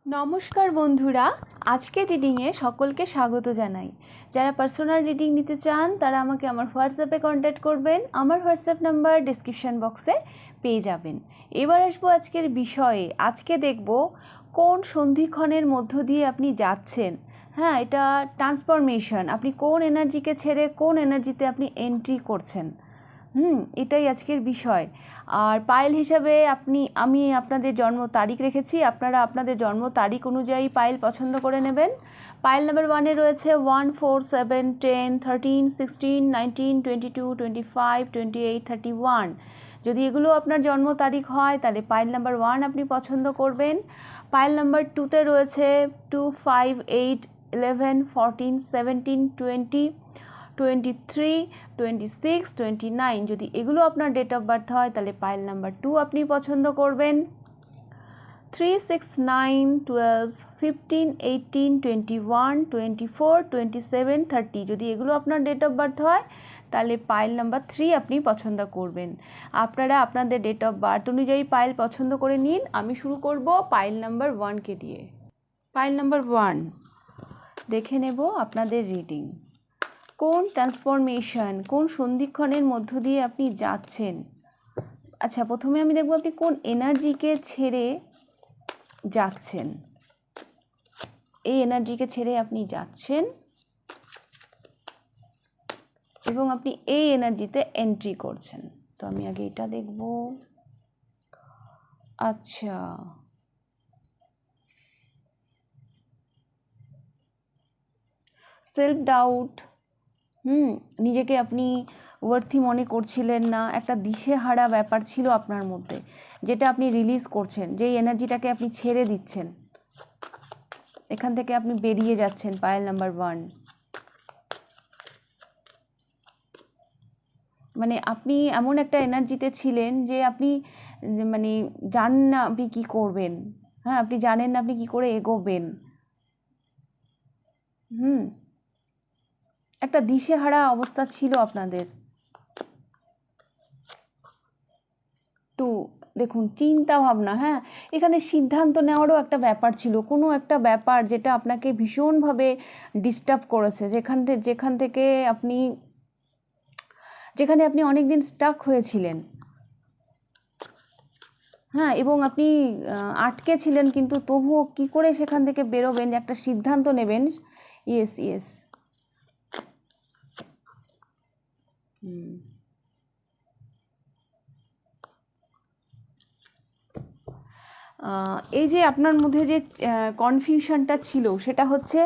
নমস্কার বন্ধুরা, আজকের রিডিংয়ে সকলকে স্বাগত জানাই। যারা পার্সোনাল রিডিং নিতে চান তারা আমাকে আমার হোয়াটসঅ্যাপে কন্ট্যাক্ট করবেন। আমার হোয়াটসঅ্যাপ নাম্বার ডেসক্রিপশন বক্সে পেয়ে যাবেন। এবার আসবো আজকের বিষয়ে। আজকে দেখব কোন সন্ধিক্ষণের মধ্য দিয়ে আপনি যাচ্ছেন। হ্যাঁ, এটা ট্রান্সফরমেশন, আপনি কোন এনার্জিকে ছেড়ে কোন এনার্জিতে আপনি এন্ট্রি করছেন। এটাই আজকের বিষয়। আর পাইল হিসাবে আমি আপনাদের জন্ম তারিখ রেখেছি, আপনারা আপনাদের জন্ম তারিখ অনুযায়ী পাইল পছন্দ করে নেবেন। পাইল নাম্বার 1-এ রয়েছে 1, 4, 7, 10, 13, 16, 19, 22, 25, 28, 31। যদি এগুলো আপনার জন্ম তারিখ হয় তাহলে পাইল নাম্বার 1 আপনি পছন্দ করবেন। পাইল নাম্বার 2-তে রয়েছে 2, 5, 8, 11, 14, 17, 20, 23, 26, 29। যদি এগুলো আপনার ডেট অফ বার্থ হয় তাহলে পাইল নাম্বার 2 আপনি পছন্দ করবেন। 3, 6, 9, 12, 15, 18, 21, 24, 27, 30। যদি এগুলো আপনার ডেট অফ বার্থ হয় তাহলে পাইল নাম্বার 3 আপনি পছন্দ করবেন। আপনারা আপনাদের ডেট অফ বার্থ অনুযায়ী পাইল পছন্দ করে নিন। আমি শুরু করব পাইল নাম্বার 1কে দিয়ে। পাইল নাম্বার 1 দেখে নেব আপনাদের রিডিং। কোন ট্রান্সফরমেশন, কোন সন্ধিক্ষণের মধ্য দিয়ে আপনি যাচ্ছেন। আচ্ছা, প্রথমে আমি দেখব আপনি কোন এনার্জিকে ছেড়ে যাচ্ছেন। এই এনার্জিকে ছেড়ে আপনি যাচ্ছেন এবং আপনি এই এনার্জিতে এন্ট্রি করছেন। তো আমি আগে এটা দেখব। আচ্ছা, সেলফ ডাউট, নিজেকে আপনি ওয়ার্থি মনে করছিলেন না, একটা দিশেহারা ব্যাপার ছিল আপনার মধ্যে, যেটা আপনি রিলিজ করছেন, যেই এনার্জিটাকে আপনি ছেড়ে দিচ্ছেন, এখান থেকে আপনি বেরিয়ে যাচ্ছেন। পাইল নাম্বার 1, মানে আপনি এমন একটা এনার্জিতে ছিলেন যে আপনি মানে জানেন না আপনি কি করবেন। হ্যাঁ, আপনি জানেন না আপনি কি করে এগোবেন। একটা দিশেহারা অবস্থা ছিল আপনাদের। তো দেখুন, চিন্তা ভাবনা, হ্যাঁ, এখানে সিদ্ধান্ত নেওয়ারও একটা ব্যাপার ছিল, কোনো একটা ব্যাপার যেটা আপনাকে ভীষণভাবে ডিস্টার্ব করেছে, যেখানে আপনি অনেক দিন স্টাক হয়েছিলেন। হ্যাঁ, এবং আপনি আটকে ছিলেন, কিন্তু তবুও কি করে সেখান থেকে বেরোবেন, একটা সিদ্ধান্ত নেবেন। ইয়েস। এই যে আপনার মধ্যে যে কনফিউশনটা ছিল, সেটা হচ্ছে,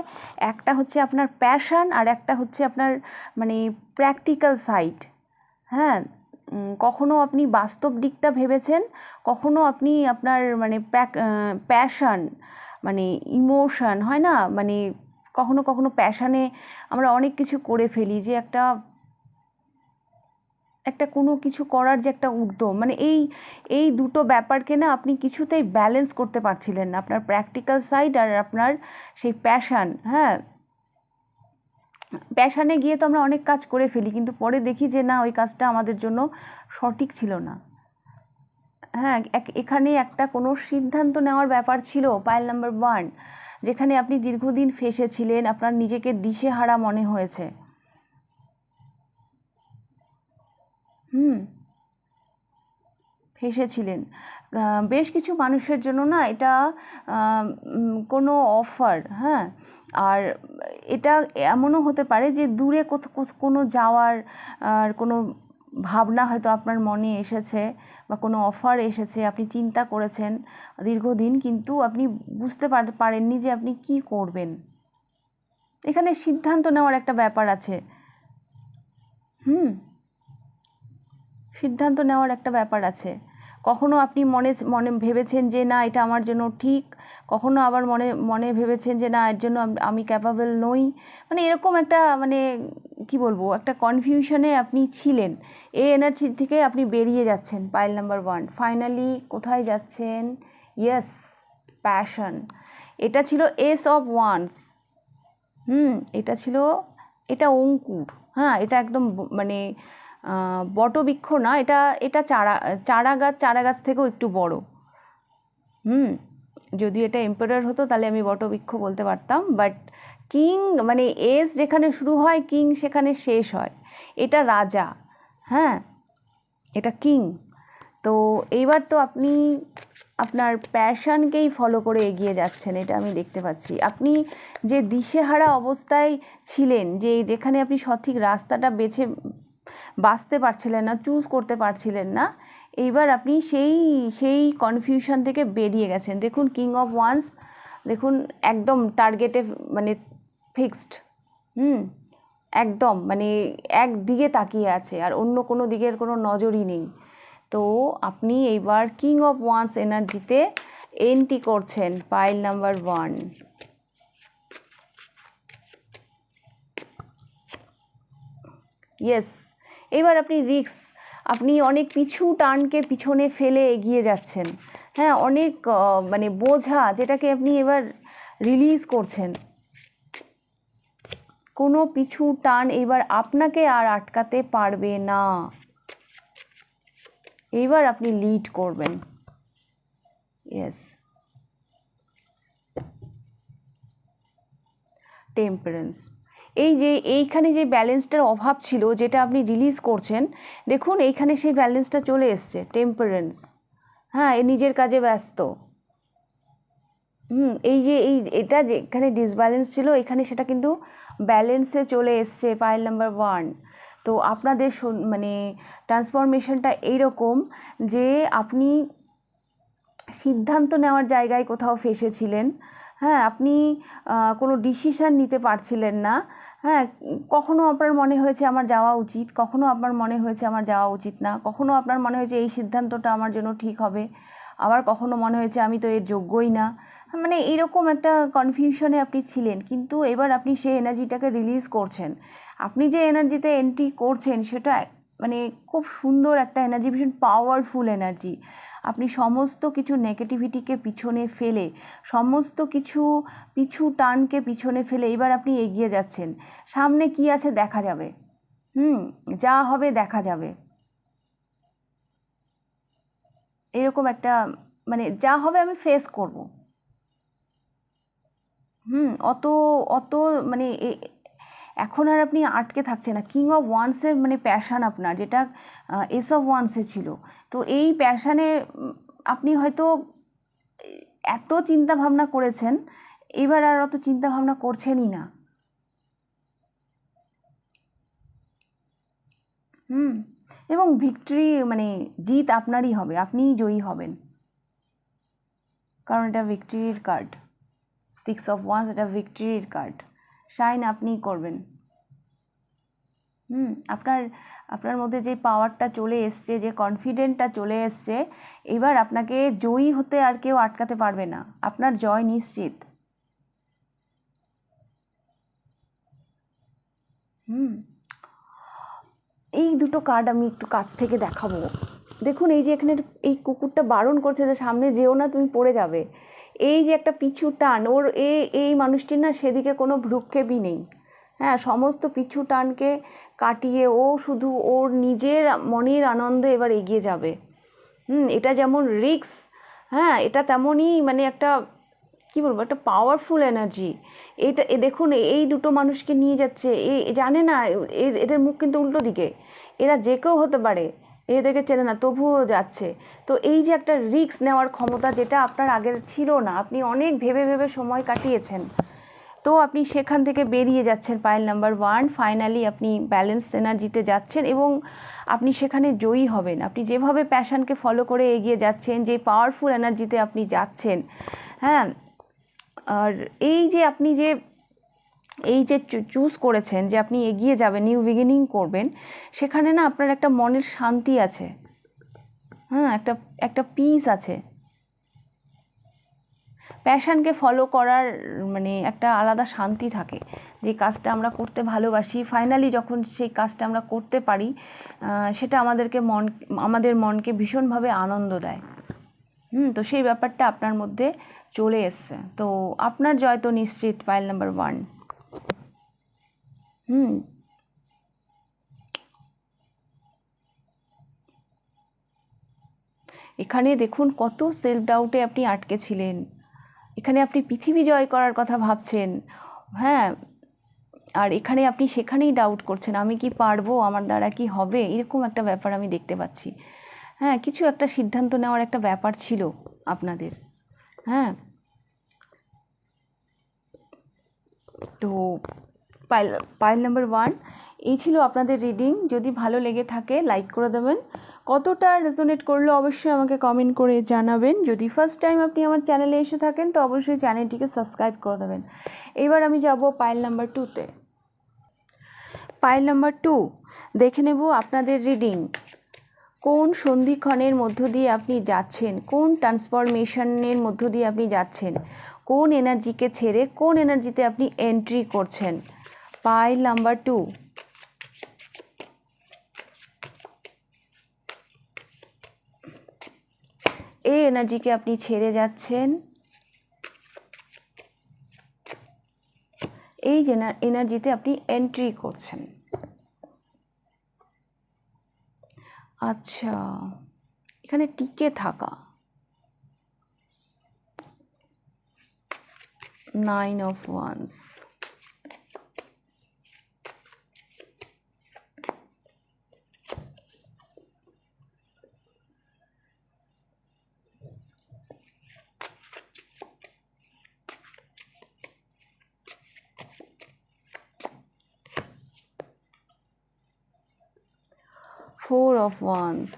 একটা হচ্ছে আপনার প্যাশন আর একটা হচ্ছে আপনার মানে প্র্যাকটিক্যাল সাইড। হ্যাঁ, কখনো আপনি বাস্তব দিকটা ভেবেছেন, কখনো আপনি আপনার মানে প্যাশন মানে ইমোশন হয় না, মানে কখনো কখনো প্যাশনে আমরা অনেক কিছু করে ফেলি, যে একটা কোনো কিছু করার যে একটা উদ্যম, মানে এই দুটো ব্যাপারকে না আপনি কিছুতেই ব্যালেন্স করতে পারছিলেন না, আপনার প্র্যাকটিক্যাল সাইড আর আপনার সেই প্যাশন। হ্যাঁ, প্যাশানে গিয়ে তো আমরা অনেক কাজ করে ফেলি, কিন্তু পরে দেখি যে না, ওই কাজটা আমাদের জন্য সঠিক ছিল না। হ্যাঁ, এখানে একটা কোনো সিদ্ধান্ত নেওয়ার ব্যাপার ছিল, পাইল নাম্বার 1, যেখানে আপনি দীর্ঘদিন ফেঁসেছিলেন, আপনার নিজেকে দিশেহারা মনে হয়েছে। ফেঁসেছিলেন বেশ কিছু মানুষের জন্য না, এটা কোনো অফার। হ্যাঁ, আর এটা এমনও হতে পারে যে দূরে কোনো যাওয়ার আর কোনো ভাবনা হয়তো আপনার মনে এসেছে, বা কোনো অফার এসেছে, আপনি চিন্তা করেছেন দীর্ঘদিন, কিন্তু আপনি বুঝতে পারেননি যে আপনি কি করবেন। এখানে সিদ্ধান্ত নেওয়ার একটা ব্যাপার আছে। সিদ্ধান্ত নেওয়ার একটা ব্যাপার আছে। কখনো আপনি মনে ভেবেছেন যে না, এটা আমার জন্য ঠিক, কখনো আবার মনে ভেবেছেন যে না, এর জন্য আমি ক্যাপাবল নই। মানে এরকম একটা মানে কি বলবো, একটা কনফিউশনে আপনি ছিলেন। এই এনার্জি থেকে আপনি বেরিয়ে যাচ্ছেন। পাইল নাম্বার 1 ফাইনালি কোথায় যাচ্ছেন? Yes, passion. এটা ছিল এস অফ ওয়ান্স। এটা অঙ্কুর। হ্যাঁ, এটা একদম মানে বটবৃক্ষ না, এটা চারা গাছ থেকেও একটু বড়। যদি এটা এম্পারার হতো তাহলে আমি বটবৃক্ষ বলতে পারতাম, বাট কিং মানে এস যেখানে শুরু হয় কিং সেখানে শেষ হয়, এটা রাজা, হ্যাঁ এটা কিং। তো এইবার তো আপনি আপনার প্যাশনকেই ফলো করে এগিয়ে যাচ্ছেন, এটা আমি দেখতে পাচ্ছি। আপনি যে দিশেহারা অবস্থায় ছিলেন, যে যেখানে আপনি সঠিক রাস্তাটা বাঁচতে পারছিলেন না, চুজ করতে পারছিলেন না, এইবার আপনি সেই কনফিউশন থেকে বেরিয়ে গেছেন। দেখুন কিং অফ ওয়ান্স, দেখুন একদম টার্গেটে মানে ফিক্সড, একদম মানে একদিকে তাকিয়ে আছে আর অন্য কোনো দিকের কোনো নজরই নেই। তো আপনি এইবার কিং অফ ওয়ান্স এনার্জিতে এন্ট্রি করছেন, পাইল নাম্বার 1। ইয়েস, এবার আপনি রিস্ক, আপনি অনেক পিছু টানকে পিছনে ফেলে এগিয়ে যাচ্ছেন, হ্যাঁ অনেক মানে বোঝা যেটাকে আপনি এবার রিলিজ করছেন। কোনো পিছু টান এবার আপনাকে আর আটকাতে পারবে না, এইবার আপনি লিড করবেন। ইয়েস, টেম্পারেন্স, এই যে এইখানে যে ব্যালেন্সটার অভাব ছিল যেটা আপনি রিলিজ করছেন, দেখুন এইখানে সেই ব্যালেন্সটা চলে এসছে, টেম্পারেন্স, হ্যাঁ এ নিজের কাজে ব্যস্ত। এই যে এটা যেখানে ডিসব্যালেন্স ছিল এখানে সেটা কিন্তু ব্যালেন্সে চলে এসছে, পাইল নাম্বার 1। তো আপনাদের মানে ট্রান্সফরমেশনটা এইরকম যে আপনি সিদ্ধান্ত নেওয়ার জায়গায় কোথাও ফেসেছিলেন, হ্যাঁ আপনি কোনো ডিসিশান নিতে পারছিলেন না, হ্যাঁ কখনো আপনার মনে হয়েছে আমার যাওয়া উচিত, কখনো আপনার মনে হয়েছে আমার যাওয়া উচিত না, কখনো আপনার মনে হয়েছে এই সিদ্ধান্তটা আমার জন্য ঠিক হবে, আবার কখনো মনে হয়েছে আমি তো এর যোগ্যই না, মানে এইরকম একটা কনফিউশনে আপনি ছিলেন। কিন্তু এবার আপনি সেই এনার্জিটাকে রিলিজ করছেন। আপনি যে এনার্জিতে এন্ট্রি করছেন সেটা মানে খুব সুন্দর একটা এনার্জি, ভীষণ পাওয়ারফুল এনার্জি। আপনি সমস্ত কিছু নেগেটিভিটিকে পিছনে ফেলে, সমস্ত কিছু পিছু টানকে পিছনে ফেলে এবার আপনি এগিয়ে যাচ্ছেন। সামনে কি আছে দেখা যাবে, যা হবে দেখা যাবে, এরকম একটা মানে যা হবে আমি ফেস করব। অত অত মানে এখন আর আপনি আটকে থাকছে না। কিং অফ ওয়ান্সের মানে প্যাশান আপনার, যেটা এস অফ ওয়ান্সে ছিল, তো এই প্যাশানে আপনি হয়তো এত চিন্তা ভাবনা করেছেন, এবার আর অত চিন্তা ভাবনা করছেনই না। এবং ভিক্টরি মানে জিত আপনারই হবে, আপনিই জয়ী হবেন, কারণ এটা ভিক্টরির কার্ড। 6 অফ ওয়ান্স এটা ভিক্টরির কার্ড, শাইন আপনিই করবেন। আপনার আপনার মধ্যে যে পাওয়ারটা চলে এসছে, যে কনফিডেন্টটা চলে এসছে, এবার আপনাকে জয়ী হতে আর কেউ আটকাতে পারবে না, আপনার জয় নিশ্চিত। এই দুটো কার্ড আমি একটু কাছ থেকে দেখাবো। দেখুন এই যে এখানে এই কুকুরটা বারণ করছে যে সামনে যেও না, তুমি পড়ে যাবে। এই যে একটা পিছু টান, ওর এই মানুষটির না সেদিকে কোনো ভ্রুক্ষেপই নেই, হ্যাঁ সমস্ত পিছু টানকে কাটিয়ে ও শুধু ওর নিজের মনের আনন্দে এবার এগিয়ে যাবে। এটা যেমন রিস্ক, হ্যাঁ এটা তেমনই মানে একটা কী বলবো, একটা পাওয়ারফুল এনার্জি। এটা দেখুন এই দুটো মানুষকে নিয়ে যাচ্ছে, জানে না এদের মুখ কিন্তু উল্টো দিকে, এরা যে কেউ হতে পারে, এদেরকে চেনে না তবুও যাচ্ছে। তো এই যে একটা রিস্ক নেওয়ার ক্ষমতা যেটা আপনার আগের ছিল না, আপনি অনেক ভেবে ভেবে সময় কাটিয়েছেন, তো আপনি সেখান থেকে বেরিয়ে যাচ্ছেন, পাইল নাম্বার 1। ফাইনালি আপনি ব্যালেন্স এনার্জিতে যাচ্ছেন এবং আপনি সেখানে জয়ী হবেন। আপনি যেভাবে প্যাশনকে ফলো করে এগিয়ে যাচ্ছেন, যে পাওয়ারফুল এনার্জিতে আপনি যাচ্ছেন, হ্যাঁ আর এই যে আপনি যে চুজ করেছেন যে আপনি এগিয়ে যাবেন, নিউ বিগিনিং করবেন, সেখানে না আপনার একটা মনের শান্তি আছে, হ্যাঁ একটা পিস আছে। প্যাশনকে ফলো করার মানে একটা আলাদা শান্তি থাকে, যে কাজটা আমরা করতে ভালোবাসি, ফাইনালি যখন সেই কাজটা আমরা করতে পারি, সেটা আমাদের মনকে ভীষণভাবে আনন্দ দেয়। তো সেই ব্যাপারটা আপনার মধ্যে চলে এসছে, তো আপনার জয় তো নিশ্চিত, পাইল নাম্বার 1। এখানে দেখুন কত সেলফ ডাউটে আপনি আটকে ছিলেন, এখানে আপনি পৃথিবী জয় করার কথা ভাবছেন, হ্যাঁ, আর এখানে আপনি সেখানেই ডাউট করছেন, আমি কি পারবো, আমার দ্বারা কি হবে, এরকম একটা ব্যাপার আমি দেখতে পাচ্ছি। হ্যাঁ, কিছু একটা সিদ্ধান্ত নেওয়ার একটা ব্যাপার ছিল আপনাদের। হ্যাঁ, তো পাইল নাম্বার 1 এই ছিল আপনাদের রিডিং। যদি ভালো লেগে থাকে লাইক করে দেবেন, কতটা রেজোনেট করলো অবশ্যই আমাকে কমেন্ট করে জানাবেন। যদি ফার্স্ট টাইম আপনি আমার চ্যানেলে এসে থাকেন তো অবশ্যই চ্যানেলটিকে সাবস্ক্রাইব করে দেবেন। এবার আমি যাব পাইল নাম্বার 2তে। পাইল নাম্বার 2 দেখে নেব আপনাদের রিডিং। কোন সন্ধিক্ষণের মধ্য দিয়ে আপনি যাচ্ছেন, কোন ট্রান্সফরমেশনের মধ্য দিয়ে আপনি যাচ্ছেন, কোন এনার্জিকে ছেড়ে কোন এনার্জিতে আপনি এন্ট্রি করছেন। পাইল নাম্বার 2, এই এনার্জিকে আপনি ছেড়ে যাচ্ছেন, এই এনার্জিতে আপনি এন্ট্রি করছেন। আচ্ছা, এখানে টিকে থাকা, 9 of Wands, Four of Wands,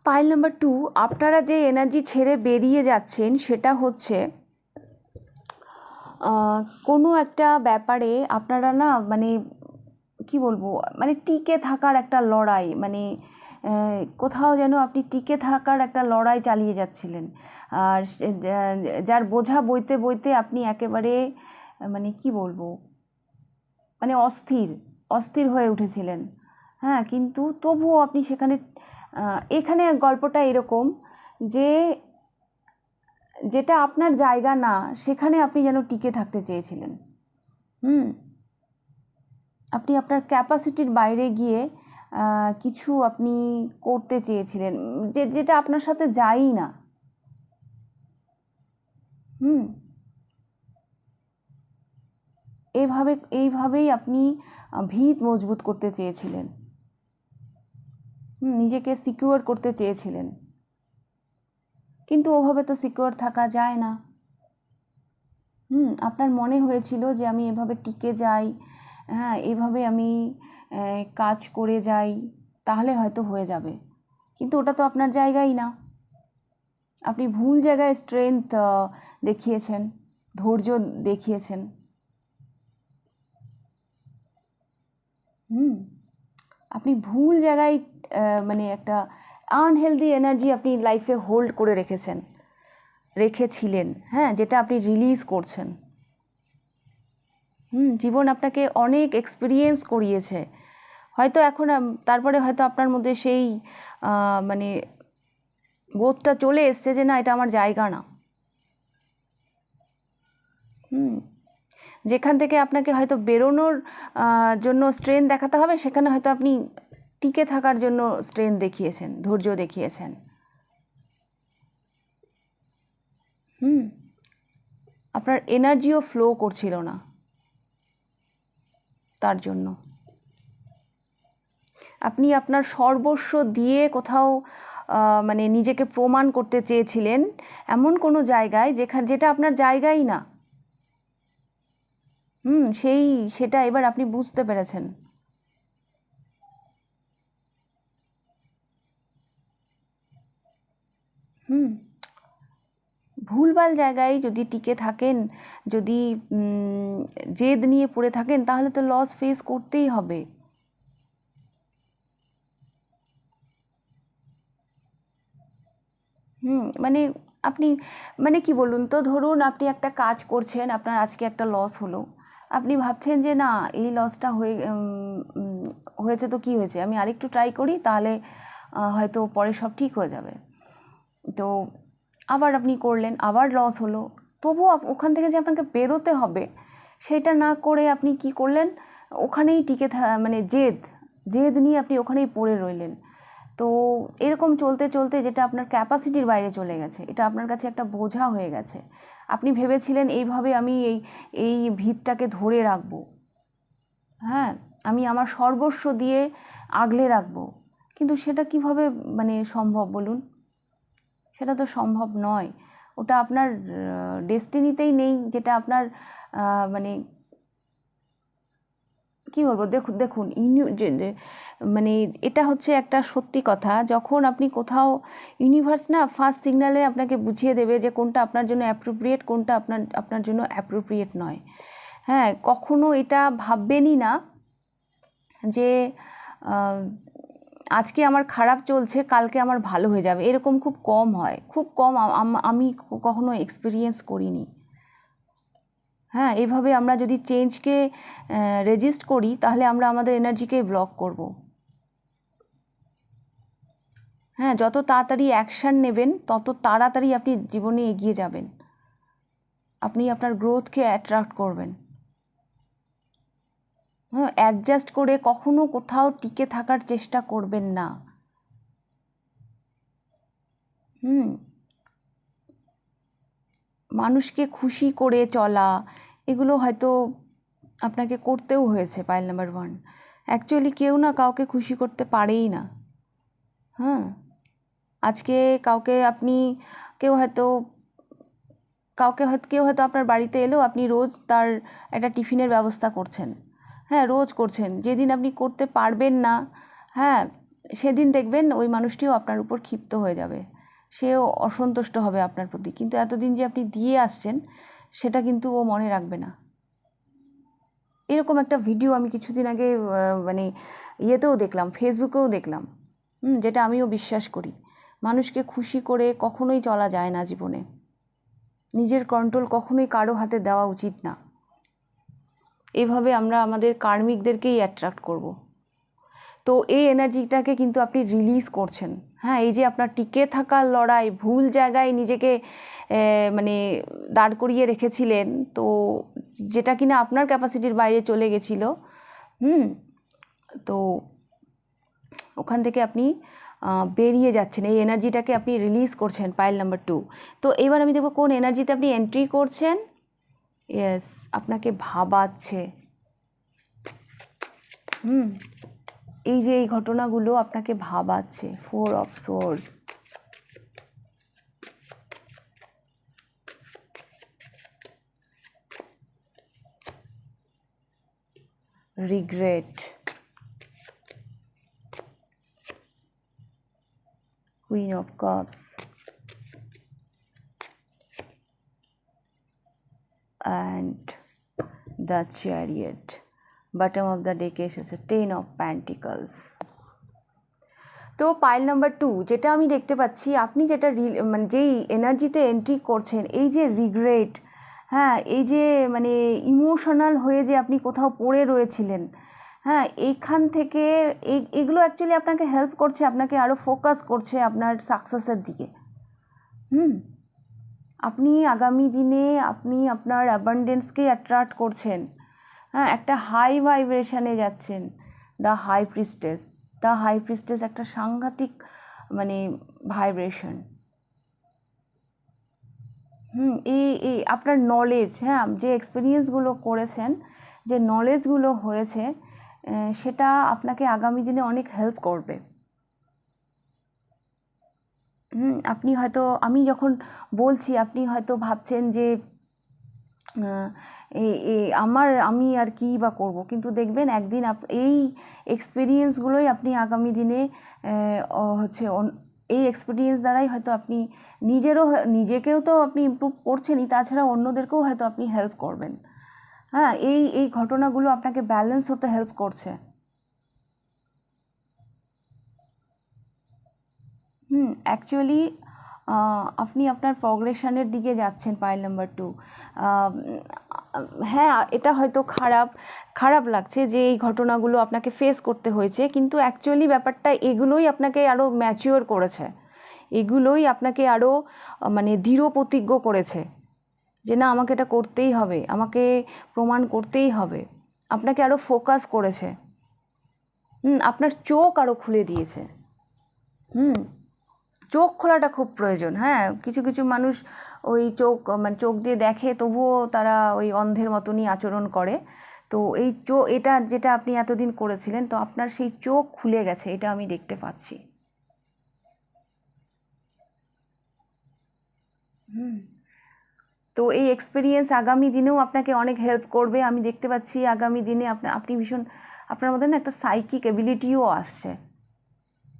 pile number 2 আপনারা যে এনার্জি ছেড়ে বেরিয়ে যাচ্ছেন সেটা হচ্ছে কোনো একটা ব্যাপারে আপনারা না মানে কি বলবো, মানে টিকে থাকার একটা লড়াই, মানে কোথাও যেন আপনি টিকে থাকার একটা লড়াই চালিয়ে যাচ্ছিলেন। আর যার বোঝা বইতে বইতে আপনি একেবারে মানে কি বলবো, মানে অস্থির হয়ে উঠেছিলেন। হ্যাঁ, কিন্তু তবুও আপনি সেখানে এখানে গল্পটা এরকম যে যেটা আপনার জায়গা না সেখানে আপনি যেন টিকে থাকতে চেয়েছিলেন। আপনি আপনার ক্যাপাসিটির বাইরে গিয়ে কিছু আপনি করতে চেয়েছিলেন যেটা আপনার সাথে যায়ই না। এইভাবেই আপনি ভিত মজবুত করতে চেয়েছিলেন, নিজেকে সিকিউর করতে চেয়েছিলেন, কিন্তু ওভাবে তো সিকিউর থাকা যায় না। আপনার মনে হয়েছিল যে আমি এভাবে টিকে যাই, হ্যাঁ, এভাবে আমি কাজ করে যাই, তাহলে হয়তো হয়ে যাবে, কিন্তু ওটা তো আপনার জায়গাই না। আপনি ভুল জায়গায় স্ট্রেংথ দেখিয়েছেন, ধৈর্য দেখিয়েছেন। আপনি ভুল জায়গায় মানে একটা আনহেলদি এনার্জি আপনি লাইফে হোল্ড করে রেখেছিলেন, হ্যাঁ, যেটা আপনি রিলিজ করছেন। জীবন আপনাকে অনেক এক্সপিরিয়েন্স করিয়েছে, হয়তো এখন তারপরে হয়তো আপনার মধ্যে সেই মানে বোধটা চলে এসছে যে না, এটা আমার জায়গা না। যেখান থেকে আপনাকে হয়তো বেরোনোর জন্য স্ট্রেংথ দেখাতে হবে, সেখানে হয়তো আপনি টিকে থাকার জন্য স্ট্রেংথ দেখিয়েছেন, ধৈর্য দেখিয়েছেন। আপনার এনার্জিও ফ্লো করছিল না, তার জন্য আপনি আপনার সর্বস্ব দিয়ে কোথাও মানে নিজেকে প্রমাণ করতে চেয়েছিলেন এমন কোনো জায়গায় যেটা আপনার জায়গাই না। সেটা এবার আপনি বুঝতে পেরেছেন। ভুলভাল জায়গায় যদি টিকে থাকেন, যদি জেদ নিয়ে পড়ে থাকেন, তাহলে তো লস ফেস করতেই হবে। মানে আপনি মানে কি বলুন তো, ধরুন আপনি একটা কাজ করছেন, আপনার আজকে একটা লস হলো, আপনি ভাবছেন যে না, এই লসটা হয়েছে তো কি হয়েছে, আমি আরেকটু ট্রাই করি, তাহলে হয়তো পরে সব ঠিক হয়ে যাবে। তো আবার আপনি করলেন, আবার লস হলো, তবুও ওখান থেকে যে আপনাকে বেরোতে হবে সেটা না করে আপনি কি করলেন, ওখানেই মানে জেদ নিয়ে আপনি ওখানেই পড়ে রইলেন। তো এরকম চলতে চলতে যেটা আপনার ক্যাপাসিটির বাইরে চলে গেছে, এটা আপনার কাছে একটা বোঝা হয়ে গেছে। আপনি ভেবেছিলেন এইভাবে আমি এই ভিতটাকে ধরে রাখবো, হ্যাঁ, আমি আমার সর্বস্ব দিয়ে আগলে রাখবো, কিন্তু সেটা কিভাবে মানে সম্ভব বলুন? সেটা তো সম্ভব নয়। ওটা আপনার ডেস্টিনিতেই নেই, যেটা আপনার মানে কি বলবো, দেখুন মানে এটা হচ্ছে একটা সত্যি কথা। যখন আপনি কোথাও, ইউনিভার্স না ফার্স্ট সিগন্যালে আপনাকে বুঝিয়ে দেবে যে কোনটা আপনার জন্য অ্যাপ্রোপ্রিয়েট, কোনটা আপনার জন্য অ্যাপ্রোপ্রিয়েট নয়। হ্যাঁ, কখনো এটা ভাববেনই না যে আজকে আমার খারাপ চলছে, কালকে আমার ভালো হয়ে যাবে। এরকম খুব কম হয়, খুব কম, আমি কখনো এক্সপিরিয়েন্স করিনি। হ্যাঁ, এইভাবে আমরা যদি চেঞ্জকে রেজিস্ট করি, তাহলে আমরা আমাদের এনার্জিকে ব্লক করব। হ্যাঁ, যত তাড়াতাড়ি অ্যাকশান নেবেন, তত তাড়াতাড়ি আপনি জীবনে এগিয়ে যাবেন, আপনি আপনার গ্রোথকে অ্যাট্রাক্ট করবেন। হ্যাঁ, অ্যাডজাস্ট করে কখনো কোথাও টিকে থাকার চেষ্টা করবেন না। মানুষকে খুশি করে চলা, এগুলো হয়তো আপনাকে করতেও হয়েছে। পাইল নাম্বার 1, অ্যাকচুয়ালি কেউ না কাউকে খুশি করতে পারেই না। হ্যাঁ, আজকে কেউ হয়তো আপনার বাড়িতে এলো, আপনি রোজ তার একটা টিফিনের ব্যবস্থা করছেন, হ্যাঁ, রোজ করছেন। যেদিন আপনি করতে পারবেন না, হ্যাঁ, সেদিন দেখবেন ওই মানুষটিও আপনার উপর ক্ষিপ্ত হয়ে যাবে, সেও অসন্তুষ্ট হবে আপনার প্রতি। কিন্তু এতদিন যে আপনি দিয়ে আসছেন, সেটা কিন্তু ও মনে রাখবে না। এরকম একটা ভিডিও আমি কিছুদিন আগে মানে ইয়েতেও দেখলাম, ফেসবুকেও দেখলাম, যেটা আমিও বিশ্বাস করি। মানুষকে খুশি করে কখনোই চলা যায় না জীবনে। নিজের কন্ট্রোল কখনোই কারো হাতে দেওয়া উচিত না। এভাবে আমরা আমাদের কার্মিকদেরকেই অ্যাট্রাক্ট করব। তো এই এনার্জিটাকে কিন্তু আপনি রিলিজ করছেন। হ্যাঁ, এই যে আপনার টিকে থাকার লড়াই, ভুল জায়গায় নিজেকে মানে দাঁড় করিয়ে রেখেছিলেন, তো যেটা কিনা আপনার ক্যাপাসিটির বাইরে চলে গেছিল, তো ওখান থেকে আপনি বেরিয়ে যাচ্ছেন, এই এনার্জিটাকে আপনি রিলিজ করছেন। Pile number 2। তো এবার আমি দেখব কোন এনার্জিতে আপনি এন্ট্রি করছেন। ইয়েস, আপনাকে ভাবাচ্ছে। এই যে এই ঘটনাগুলো আপনাকে ভাবাচ্ছে। 4 of swords, regret, queen of cups, and the chariot. Bottom of the deck এসেছে 10 of Pentacles। তো পাইল নাম্বার 2, যেটা আমি দেখতে পাচ্ছি, আপনি যেটা মানে যেই এনার্জিতে এন্ট্রি করছেন, এই যে রিগ্রেট, হ্যাঁ, এই যে মানে ইমোশনাল হয়ে যে আপনি কোথাও পড়ে রয়েছিলেন, হ্যাঁ, এইখান থেকে এগুলো অ্যাকচুয়ালি আপনাকে হেল্প করছে, আপনাকে আরও ফোকাস করছে আপনার সাকসেসের দিকে। আপনি আগামী দিনে আপনি আপনার অ্যাবান্ডেন্সকে অ্যাট্রাক্ট করছেন। হ্যাঁ, একটা হাই ভাইব্রেশনে যাচ্ছেন। দ্য হাই প্রিস্টেস একটা সাংঘাতিক মানে ভাইব্রেশন। এই আপনার নলেজ, হ্যাঁ, যে এক্সপিরিয়েন্সগুলো করেছেন, যে নলেজগুলো হয়েছে, সেটা আপনাকে আগামী দিনে অনেক হেল্প করবে। আপনি হয়তো, আমি যখন বলছি, আপনি হয়তো ভাবছেন যে আমি আর কি বা করব, কিন্তু দেখবেন একদিন এই এক্সপিরিয়েন্সগুলোই আপনি আগামী দিনে এই এক্সপিরিয়েন্স দ্বারাই হয়তো আপনি নিজেকেও তো আপনি ইমপ্রুভ করছেনই, তাছাড়া অন্যদেরকেও হয়তো আপনি হেল্প করবেন। হ্যাঁ, এই ঘটনাগুলো আপনাকে ব্যালেন্স হতে হেল্প করছে। অ্যাকচুয়ালি আপনি আপনার প্রগ্রেশনের দিকে যাচ্ছেন। পাইল নাম্বার 2, হ্যাঁ, এটা হয়তো খারাপ লাগছে যে এই ঘটনাগুলো আপনাকে ফেস করতে হয়েছে, কিন্তু অ্যাকচুয়ালি ব্যাপারটা এগুলোই আপনাকে আরও ম্যাচিওর করেছে, এগুলোই আপনাকে আরও মানে দৃঢ় প্রতিজ্ঞ করেছে যে না আমাকে এটা করতেই হবে, আমাকে প্রমাণ করতেই হবে। আপনাকে আরও ফোকাস করেছে, আপনার চোখ আরও খুলে দিয়েছে। চোখ খোলাটা খুব প্রয়োজন। হ্যাঁ, কিছু কিছু মানুষ ওই চোখ মানে চোখ দিয়ে দেখে তবুও তারা ওই অন্ধের মতনই আচরণ করে। তো এই এটা যেটা আপনি এতদিন করেছিলেন, তো আপনার সেই চোখ খুলে গেছে, এটা আমি দেখতে পাচ্ছি। তো এই এক্সপিরিয়েন্স আগামী দিনেও আপনাকে অনেক হেল্প করবে। আমি দেখতে পাচ্ছি আগামী দিনে আপনি ভীষণ, আপনার মধ্যে না একটা সাইকিক এবিলিটিও আসছে।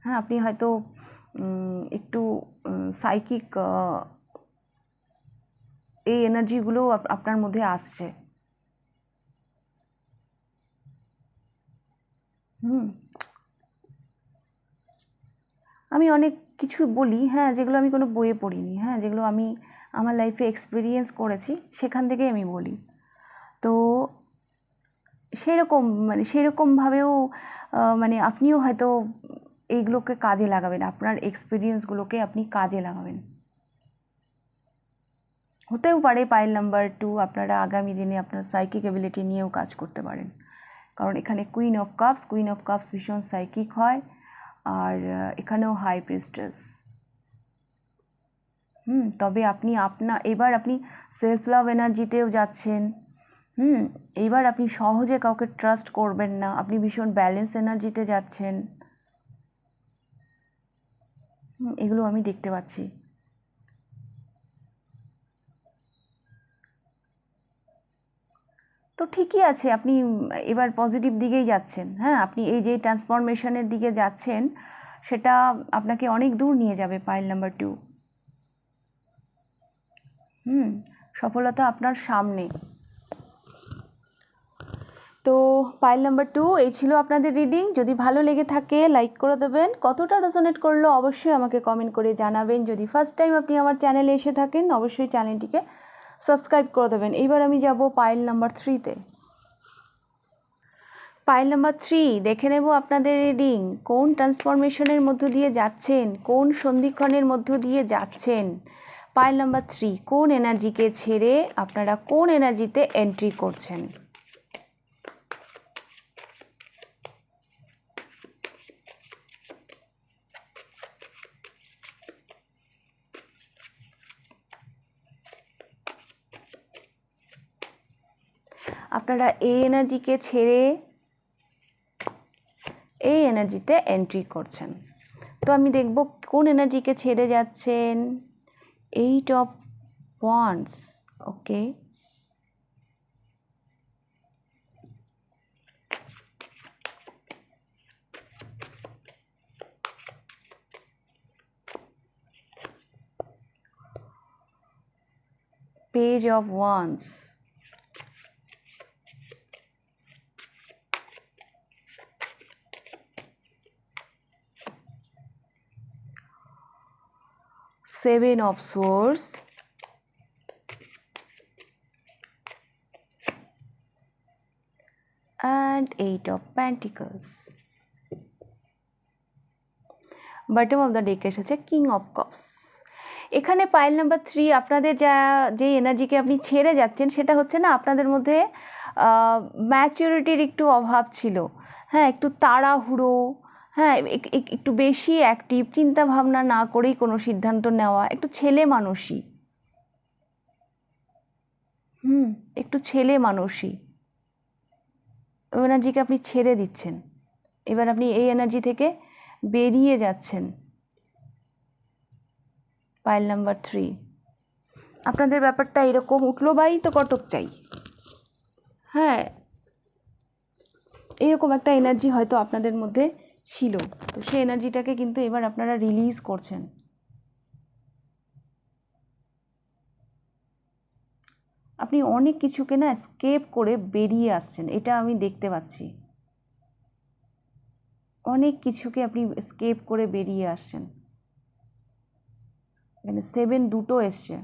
হ্যাঁ, আপনি হয়তো একটু সাইকিক এই এনার্জিগুলো আপনার মধ্যে আসছে। আমি অনেক কিছু বলি, হ্যাঁ, যেগুলো আমি কোনো বইয়ে পড়িনি, হ্যাঁ, যেগুলো আমি আমার লাইফে এক্সপিরিয়েন্স করেছি সেখান থেকেই আমি বলি। তো সেরকমভাবেও মানে আপনিও হয়তো এইগুলোকে কাজে লাগাবেন, আপনার এক্সপিরিয়েন্সগুলোকে আপনি কাজে লাগাবেন। হতেও পারে পাইল নাম্বার 2 আপনারা আগামী দিনে আপনার সাইকিক এবিলিটি নিয়েও কাজ করতে পারেন, কারণ এখানে কুইন অফ কাপস ভীষণ সাইকিক হয়। আর এখানেও হাই প্রিস্টেস। তবে এবার আপনি সেলফ লাভ এনার্জিতেও যাচ্ছেন। এইবার আপনি সহজে কাউকে ট্রাস্ট করবেন না, আপনি ভীষণ ব্যালেন্স এনার্জিতে যাচ্ছেন। এগুলো আমি দেখতে পাচ্ছি। তো ঠিকই আছে, আপনি এবার পজিটিভ দিকেই যাচ্ছেন। হ্যাঁ, আপনি এই যে ট্রান্সফরমেশনের দিকে যাচ্ছেন সেটা আপনাকে অনেক দূর নিয়ে যাবে। পাইল নাম্বার 2, সফলতা আপনার সামনে। তো পাইল নাম্বার 2 এই ছিল আপনাদের রিডিং। যদি ভালো লেগে থাকে লাইক করে দেবেন, কতটা রেজোনেট করলো অবশ্যই আমাকে কমেন্ট করে জানাবেন। যদি ফার্স্ট টাইম আপনি আমার চ্যানেলে এসে থাকেন অবশ্যই চ্যানেলটিকে সাবস্ক্রাইব করে দেবেন। এইবার আমি যাব পাইল নাম্বার 3-তে। পাইল নাম্বার 3 দেখে নেব আপনাদের রিডিং, কোন ট্রান্সফরমেশনের মধ্য দিয়ে যাচ্ছেন, কোন সন্ধিক্ষণের মধ্য দিয়ে যাচ্ছেন। পাইল নাম্বার 3 কোন এনার্জিকে ছেড়ে আপনারা কোন এনার্জিতে এন্ট্রি করছেন। আপনারা এই এনার্জিকে ছেড়ে এই এনার্জিতে এন্ট্রি করছেন। তো আমি দেখব কোন এনার্জিকে ছেড়ে যাচ্ছেন। 8 of wands, okay. Page of wands, Seven of Swords, and 8 of Pentacles. Bottom of the deck এসেছে কিং অফ কাপস। এখানে পাইল নাম্বার 3 আপনাদের যে এনার্জিকে আপনি ছেড়ে যাচ্ছেন সেটা হচ্ছে না, আপনাদের মধ্যে ম্যাচুরিটির একটু অভাব ছিল। হ্যাঁ, একটু তাড়াহুড়ো, হ্যাঁ, একটু বেশি অ্যাক্টিভ, চিন্তা ভাবনা না করেই কোনো সিদ্ধান্ত নেওয়া, একটু ছেলে মানুষই। একটু ছেলে মানুষই এনার্জিকে আপনি ছেড়ে দিচ্ছেন। এবার আপনি এই এনার্জি থেকে বেরিয়ে যাচ্ছেন। পাইল নাম্বার 3 আপনাদের ব্যাপারটা এরকম উঠলো, বাই তো কটক চাই। হ্যাঁ, এরকম একটা এনার্জি হয়তো আপনাদের মধ্যে ছিল, তো সেই এনার্জিটাকে কিন্তু এবার আপনারা রিলিজ করছেন। আপনি অনেক কিছুকে না স্কেপ করে বেরিয়ে আসছেন, এটা আমি দেখতে পাচ্ছি। অনেক কিছুকে আপনি স্কেপ করে বেরিয়ে আসছেন। এখানে 7 দুটো এসছে।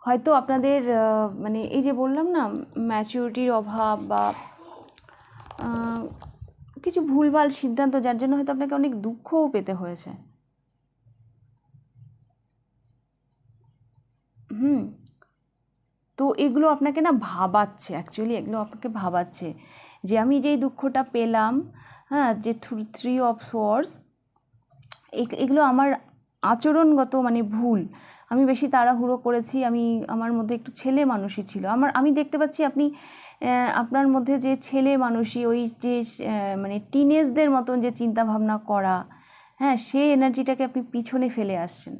হয়তো আপনাদের মানে এই যে বললাম না ম্যাচুরিটির অভাব বা কিছু ভুলভাল সিদ্ধান্ত, যার জন্য হয়তো আপনাকে অনেক দুঃখও পেতে হয়েছে। তো এগুলো আপনাকে না ভাবাচ্ছে, অ্যাকচুয়ালি এগুলো আপনাকে ভাবাচ্ছে যে আমি যেই দুঃখটা পেলাম, হ্যাঁ, যে 3 অফ সোয়ার্ডস, এগুলো আমার আচরণগত মানে ভুল। আমি বেশি তাড়াহুড়ো করেছি, আমার মধ্যে একটু ছেলে মানুষই ছিল। আমি দেখতে পাচ্ছি আপনি আপনার মধ্যে যে ছেলে মানুষই, ওই যে মানে টিনেজদের মতন যে চিন্তা ভাবনা করা, হ্যাঁ, সেই এনার্জিটাকে আপনি পিছনে ফেলে আসছেন।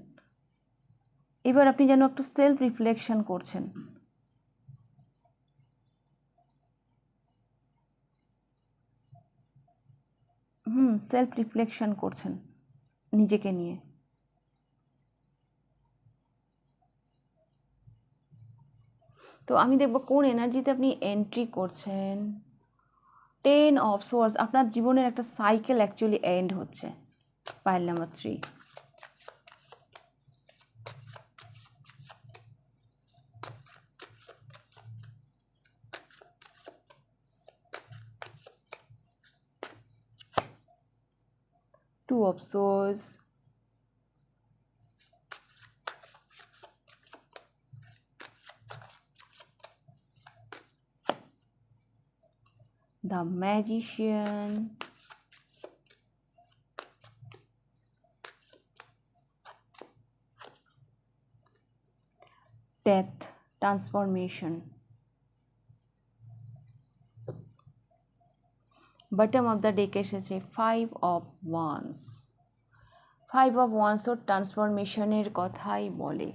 এবার আপনি যেন একটু সেলফ রিফ্লেকশন করছেন। সেলফ রিফ্লেকশন করছেন নিজেকে নিয়ে। তো আমি দেখব কোন এনার্জিতে আপনি এন্ট্রি করছেন। 10 অফ সোয়ার্ডস, আপনার জীবনের একটা সাইকেল অ্যাকচুয়ালি এন্ড হচ্ছে। Pile number 3। Two of Swords, the Magician, Death, Transformation, bottom of the deck এসেছে 5 of Wands। 5 of Wands ওর ট্রান্সফরমেশনের কথাই বলে।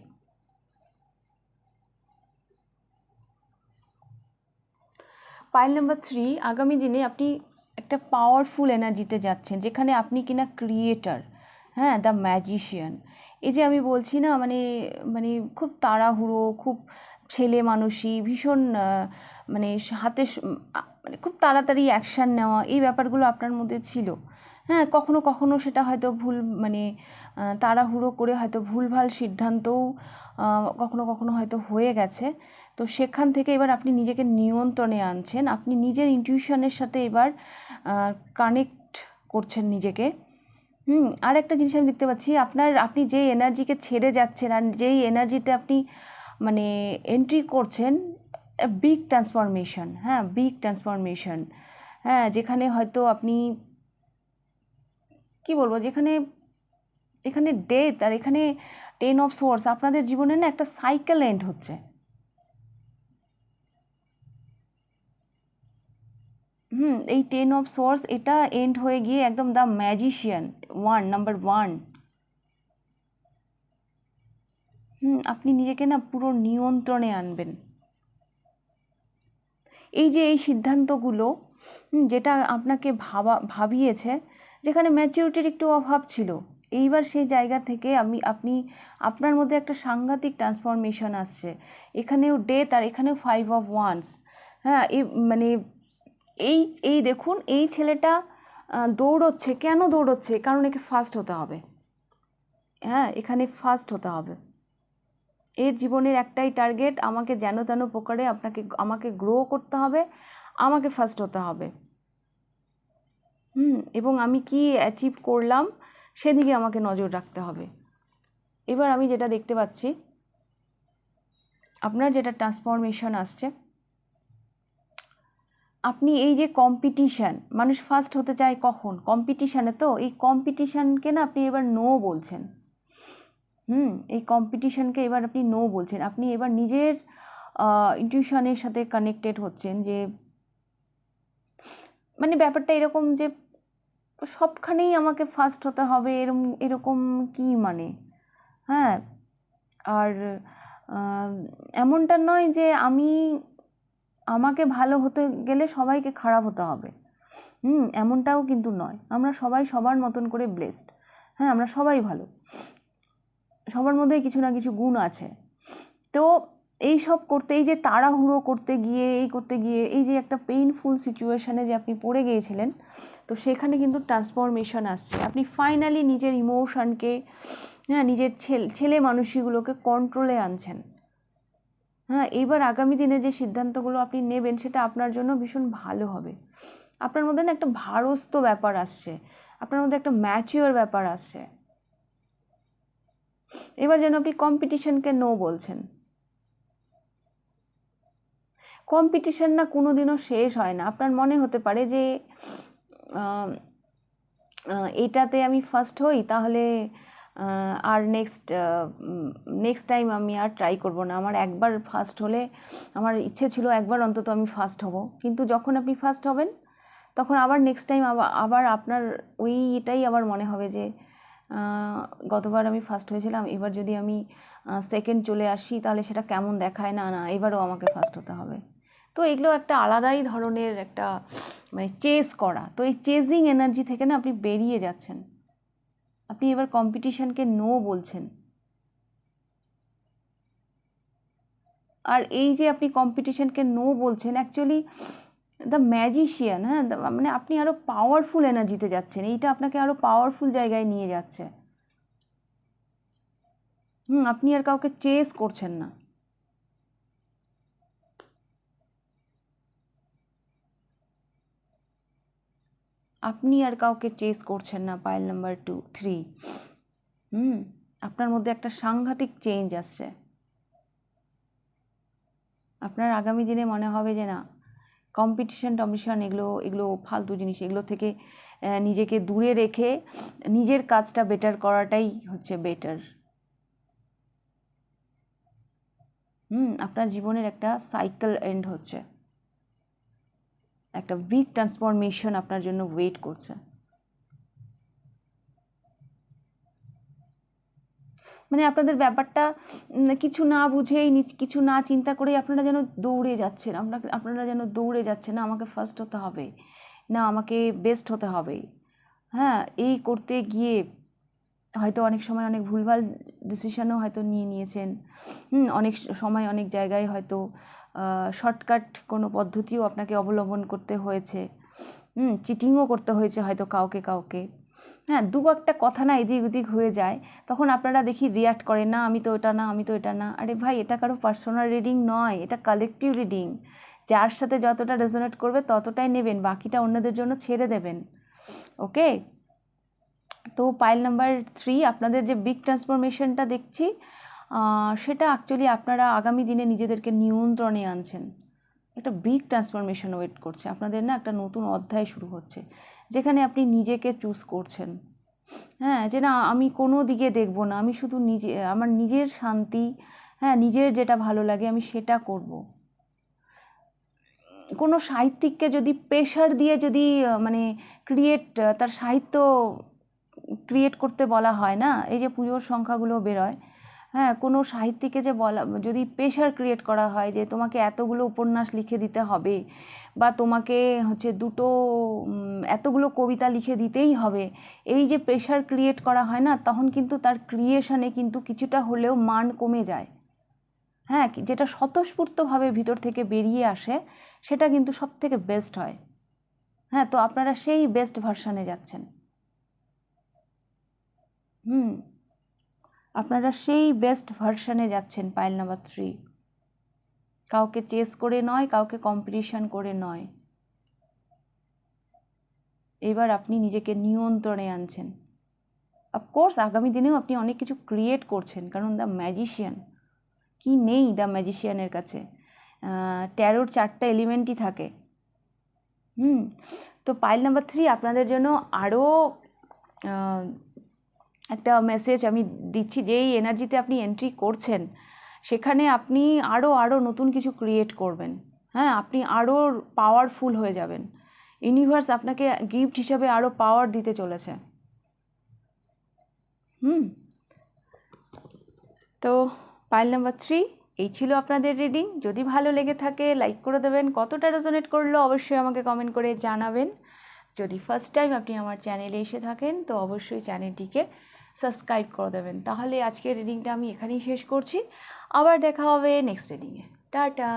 পাইল নাম্বার 3, আগামী দিনে আপনি একটা পাওয়ারফুল এনার্জিতে যাচ্ছেন, যেখানে আপনি কিনা ক্রিয়েটার, হ্যাঁ, দ্য ম্যাজিশিয়ান। এই যে আমি বলছি না, মানে মানে খুব তাড়াহুড়ো, খুব ছেলে মানুষই, ভীষণ মানে হাতে মানে খুব তাড়াতাড়ি অ্যাকশান নেওয়া, এই ব্যাপারগুলো আপনার মধ্যে ছিল। হ্যাঁ, কখনো কখনো সেটা হয়তো ভুল, মানে তাড়াহুড়ো করে হয়তো ভুলভাল সিদ্ধান্তও কখনো কখনো হয়তো হয়ে গেছে। তো সেখান থেকে এবার আপনি নিজেকে নিয়ন্ত্রণে আনছেন, আপনি নিজের ইনটিউশনের সাথে এবার কানেক্ট করছেন নিজেকে। আর একটা জিনিস আমি দেখতে পাচ্ছি, আপনি যেই এনার্জিকে ছেড়ে যাচ্ছেন আর যেই এনার্জিতে আপনি মানে এন্ট্রি করছেন, বিগ ট্রান্সফরমেশন, হ্যাঁ, বিগ ট্রান্সফরমেশন, হ্যাঁ, যেখানে হয়তো আপনি কি বলবো, এখানে ডেথ আর এখানে 10 অফ সোর্স, আপনাদের জীবনে না একটা সাইকেল এন্ড হচ্ছে। এই 10 অফ সোর্স এটা এন্ড হয়ে গিয়ে একদম দ্য ম্যাজিশিয়ান, নাম্বার 1। আপনি নিজেকে না পুরো নিয়ন্ত্রণে আনবেন। এই যে এই সিদ্ধান্তগুলো, যেটা আপনাকে ভাবিয়েছে, যেখানে ম্যাচিউরিটির একটু অভাব ছিল, এইবার সেই জায়গা থেকে আপনি আপনার মধ্যে একটা সাংঘাতিক ট্রান্সফরমেশন আসছে। এখানেও ডেথ আর এখানেও 5 অফ ওয়ান্স। হ্যাঁ, মানে এই এই দেখুন, এই ছেলেটা দৌড়চ্ছে। কেন দৌড়চ্ছে? কারণ একে ফার্স্ট হতে হবে। হ্যাঁ, এখানে ফার্স্ট হতে হবে। এর জীবনের একটাই টার্গেট, আমাকে যেন তেন প্রকারে আমাকে গ্রো করতে হবে, আমাকে ফার্স্ট হতে হবে। এবং আমি কি অ্যাচিভ করলাম সেদিকে আমাকে নজর রাখতে হবে। এবার আমি যেটা দেখতে পাচ্ছি, আপনার যেটা ট্রান্সফরমেশন আসছে, আপনি এই যে কম্পিটিশান, মানুষ ফার্স্ট হতে চায় কখন? কম্পিটিশানে। তো এই কম্পিটিশানকে না আপনি এবার নো বলছেন। এই কম্পিটিশানকে এবার আপনি নো বলছেন। আপনি এবার নিজের ইনটিউশনের সাথে কানেক্টেড হচ্ছেন, যে মানে ব্যাপারটা এরকম যে সবখানেই আমাকে ফার্স্ট হতে হবে, এরকম কি মানে? হ্যাঁ, আর এমনটা নয় যে আমাকে ভালো হতে গেলে সবাইকে খারাপ হতে হবে। এমনটাও কিন্তু নয়। আমরা সবাই সবার মতন করে ব্লেসড। হ্যাঁ, আমরা সবাই ভালো, সবার মধ্যেই কিছু না কিছু গুণ আছে। তো এই সব করতে, এই যে তাড়াহুড়ো করতে গিয়ে, এই যে একটা পেইনফুল সিচুয়েশানে যে আপনি পড়ে গিয়েছিলেন, তো সেখানে কিন্তু ট্রান্সফরমেশন আসছে। আপনি ফাইনালি নিজের ইমোশনকে, হ্যাঁ, নিজের ছেলে মানুষগুলোকে কন্ট্রোলে আনছেন। হ্যাঁ, এইবার আগামী দিনে যে সিদ্ধান্তগুলো আপনি নেবেন, সেটা আপনার জন্য ভীষণ ভালো হবে। আপনার মধ্যে না একটা ভারস্থ ব্যাপার আসছে, আপনার মধ্যে একটা ম্যাচিওর ব্যাপার আসছে। এবার যেন আপনি কম্পিটিশনকে নো বলছেন। কম্পিটিশন না কোনোদিনও শেষ হয় না। আপনার মনে হতে পারে যে এটাতে আমি ফার্স্ট হই, তাহলে আর নেক্সট টাইম আমি আর ট্রাই করব না। আমার একবার ফার্স্ট হলে, আমার ইচ্ছে ছিল একবার অন্তত আমি ফার্স্ট হব, কিন্তু যখন আপনি ফার্স্ট হবেন তখন আবার নেক্সট টাইম আবার আপনার এটাই আবার মনে হবে যে গতবার আমি ফার্স্ট হয়েছিলাম, এবার যদি আমি সেকেন্ড চলে আসি তাহলে সেটা কেমন দেখায়, না না এবারও আমাকে ফার্স্ট হতে হবে। তো এগুলো একটা আলাদাই ধরনের একটা মানে চেস করা। তো এই চেজিং এনার্জি থেকে না আপনি বেরিয়ে যাচ্ছেন, আপনি এবার কম্পিটিশনকে নো বলছেন। আর এই যে আপনি কম্পিটিশনকে নো বলছেন, অ্যাকচুয়ালি দ্য ম্যাজিশিয়ান, হ্যাঁ, মানে আপনি আরও পাওয়ারফুল এনার্জিতে যাচ্ছেন, এইটা আপনাকে আরও পাওয়ারফুল জায়গায় নিয়ে যাচ্ছে। আপনি আর কাউকে চেস করছেন না। আপনি আর কাউকে চেস করছেন না। পাইল নাম্বার 3, আপনার মধ্যে একটা সাংঘাতিক চেঞ্জ আসছে। আপনার আগামী দিনে মনে হবে যে না, কম্পিটিশন এগুলো ফালতু জিনিস, এগুলো থেকে নিজেকে দূরে রেখে নিজের কাজটা বেটার করাটাই হচ্ছে বেটার। আপনার জীবনের একটা সাইকেল এন্ড হচ্ছে, একটা বিগ ট্রান্সফরমেশন আপনার জন্য ওয়েট করছে। মানে আপনাদের ব্যাপারটা কিছু না বুঝেই, কিছু না চিন্তা করেই আপনারা যেন দৌড়ে যাচ্ছেন, আপনারা যেন দৌড়ে যাচ্ছেন, না আমাকে ফার্স্ট হতে হবে, না আমাকে বেস্ট হতে হবে। হ্যাঁ, এই করতে গিয়ে হয়তো অনেক সময় অনেক ভুলভাল ডিসিশনও হয়তো নিয়েছেন। অনেক সময় অনেক জায়গায় হয়তো শর্টকাট কোনো পদ্ধতিও আপনাকে অবলম্বন করতে হয়েছে, চিটিংও করতে হয়েছে হয়তো কাউকে। হ্যাঁ, দু একটা কথা না এদিক ওদিক হয়ে যায়, তখন আপনারা দেখি রিয়াক্ট করেন, না আমি তো এটা না। আরে ভাই, এটা কারো পার্সোনাল রিডিং নয়, এটা কালেকটিভ রিডিং। যার সাথে যতটা রেজোনেট করবে ততটাই নেবেন, বাকিটা অন্যদের জন্য ছেড়ে দেবেন। ওকে, তো পাইল নাম্বার 3 আপনাদের যে বিগ ট্রান্সফরমেশনটা দেখছি, সেটা অ্যাকচুয়ালি আপনারা আগামী দিনে নিজেদেরকে নিয়ন্ত্রণে আনছেন। একটা বিগ ট্রান্সফরমেশন ওয়েট করছে আপনাদের, না একটা নতুন অধ্যায় শুরু হচ্ছে, যেখানে আপনি নিজেকে চুজ করছেন। হ্যাঁ, যে না আমি কোনো দিকে দেখব না, আমি শুধু আমার নিজের শান্তি, হ্যাঁ, নিজের যেটা ভালো লাগে আমি সেটা করব। কোনো সাহিত্যিককে যদি প্রেশার দিয়ে যদি মানে তার সাহিত্য ক্রিয়েট করতে বলা হয় না, এই যে পুজোর সংখ্যাগুলো বেরোয়, হ্যাঁ, কোনো সাহিত্যিককে যে যদি প্রেশার ক্রিয়েট করা হয় যে তোমাকে এতগুলো উপন্যাস লিখে দিতে হবে, বা তোমাকে হচ্ছে এতগুলো কবিতা লিখে দিতেই হবে, এই যে প্রেশার ক্রিয়েট করা হয় না, তখন কিন্তু তার ক্রিয়েশনে কিন্তু কিছুটা হলেও মান কমে যায়। হ্যাঁ, যেটা স্বতঃস্ফূর্তভাবে ভিতর থেকে বেরিয়ে আসে সেটা কিন্তু সব থেকে বেস্ট হয়। হ্যাঁ, তো আপনারা সেই বেস্ট ভার্সানে যাচ্ছেন। আপনারা সেই বেস্ট ভার্সানে যাচ্ছেন। পাইল নাম্বার 3, কাউকে চেস করে নয়, কাউকে কম্পিটিশন করে নয়, এবার আপনি নিজেকে নিয়ন্ত্রণে আনছেন। অফকোর্স আগামী দিনেও আপনি অনেক কিছু ক্রিয়েট করছেন, কারণ দ্য ম্যাজিশিয়ান, কি নেই দ্য ম্যাজিশিয়ানের কাছে? ট্যারোর 4টা এলিমেন্টই থাকে। তো পাইল নাম্বার 3 আপনাদের জন্য আরও একটা মেসেজ আমি দিচ্ছি, যেই এনার্জিতে আপনি এন্ট্রি করছেন সেখানে আপনি আরও নতুন কিছু ক্রিয়েট করবেন। হ্যাঁ, আপনি আরও পাওয়ারফুল হয়ে যাবেন। ইউনিভার্স আপনাকে গিফট হিসাবে আরও পাওয়ার দিতে চলেছে। তো পাইল নাম্বার 3 এই ছিল আপনাদের রিডিং। যদি ভালো লেগে থাকে লাইক করে দেবেন, কতটা রেজোনেট করলো অবশ্যই আমাকে কমেন্ট করে জানাবেন। যদি ফার্স্ট টাইম আপনি আমার চ্যানেলে এসে থাকেন তো অবশ্যই চ্যানেলটিকে সাবস্ক্রাইব করে দেবেন। তাহলে আজকের রিডিংটা আমি এখানেই শেষ করছি, আবার দেখা হবে নেক্সট রিডিংয়ে। টাটা।